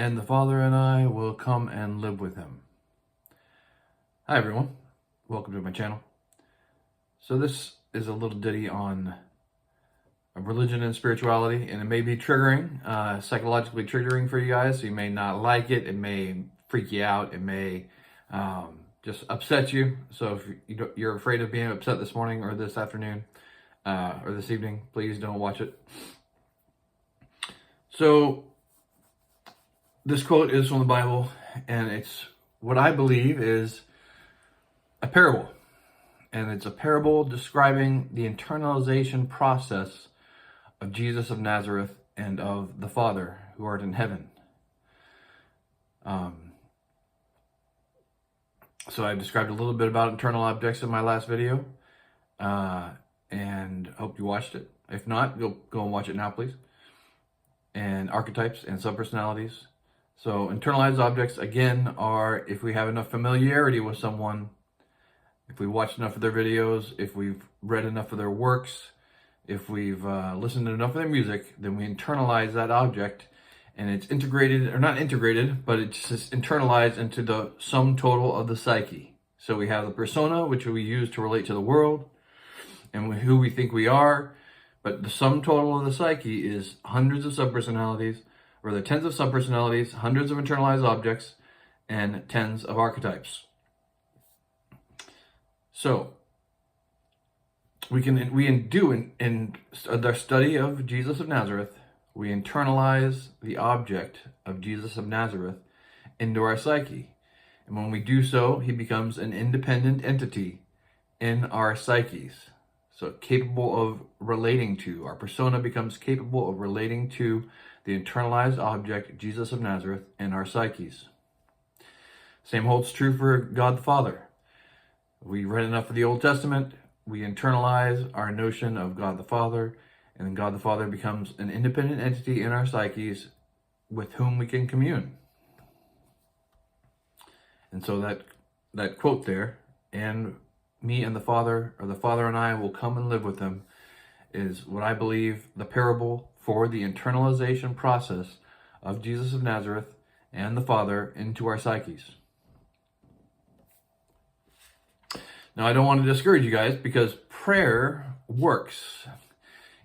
and the Father and I will come and live with him. Hi everyone, welcome to my channel. So this is a little ditty on religion and spirituality, and it may be triggering, psychologically triggering for you guys. So you may not like it, it may freak you out, it may just upset you. So if you're afraid of being upset this morning or this afternoon or this evening, please don't watch it. So this quote is from the Bible, and it's what I believe is a parable. And it's a parable describing the internalization process of Jesus of Nazareth and of the Father who art in heaven. So I described a little bit about internal objects in my last video, and hope you watched it. If not, go and watch it now, please. And archetypes and subpersonalities. So internalized objects, again, are if we have enough familiarity with someone, if we watched enough of their videos, if we've read enough of their works, if we've listened to enough of their music, then we internalize that object, and it's integrated, or not integrated, but it's just internalized into the sum total of the psyche. So we have the persona, which we use to relate to the world, and who we think we are, but the sum total of the psyche is hundreds of subpersonalities, or the tens of subpersonalities, hundreds of internalized objects, and tens of archetypes. So in our study of Jesus of Nazareth, we internalize the object of Jesus of Nazareth into our psyche. And when we do so, he becomes an independent entity in our psyches. So capable of relating to, our persona becomes capable of relating to the internalized object, Jesus of Nazareth, in our psyches. Same holds true for God the Father. We read enough of the Old Testament, we internalize our notion of God the Father, and then God the Father becomes an independent entity in our psyches with whom we can commune. And so that quote there, and me and the Father, or the Father and I will come and live with him, is what I believe the parable for the internalization process of Jesus of Nazareth and the Father into our psyches. Now, I don't want to discourage you guys, because prayer works.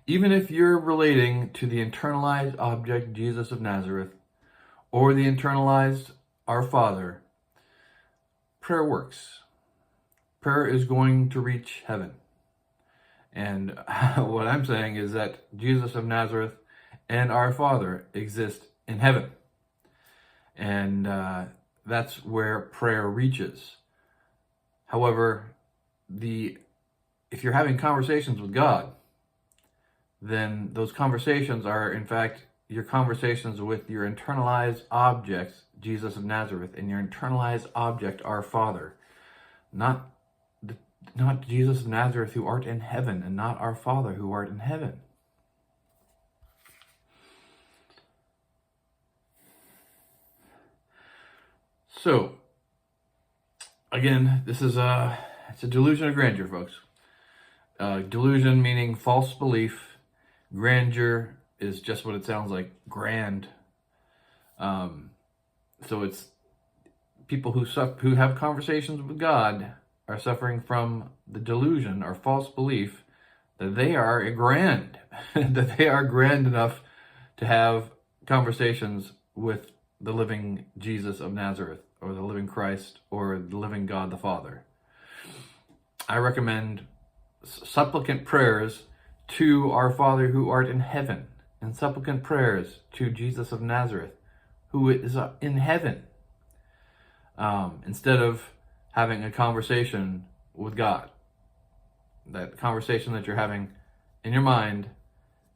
Even if you're relating to the internalized object, Jesus of Nazareth, or the internalized Our Father, prayer works. Prayer is going to reach heaven. And what I'm saying is that Jesus of Nazareth and Our Father exist in heaven. And that's where prayer reaches. However, if you're having conversations with God, then those conversations are, in fact, your conversations with your internalized object, Jesus of Nazareth, and your internalized object, Our Father. Not Jesus of Nazareth who art in heaven, and not Our Father who art in heaven. So, again, this is it's a delusion of grandeur, folks. Delusion meaning false belief. Grandeur is just what it sounds like, grand. So it's people who have conversations with God are suffering from the delusion or false belief that they are grand, that they are grand enough to have conversations with the living Jesus of Nazareth, or the living Christ, or the living God the Father. I recommend supplicant prayers to Our Father who art in heaven, and supplicant prayers to Jesus of Nazareth who is in heaven, instead of having a conversation with God. That conversation that you're having in your mind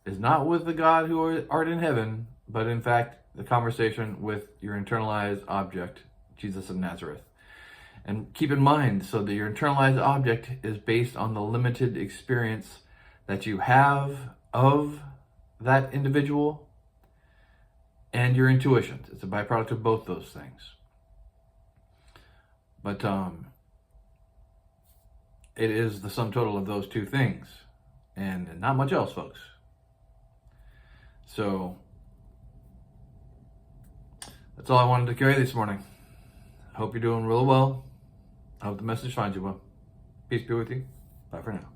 is not with the God who art in heaven, but in fact the conversation with your internalized object, Jesus of Nazareth. And keep in mind, so that your internalized object is based on the limited experience that you have of that individual and your intuitions. It's a byproduct of both those things. But it is the sum total of those two things, and not much else, folks. So That's all I wanted to carry this morning. I hope you're doing real well. I hope the message finds you well. Peace be with you. Bye for now.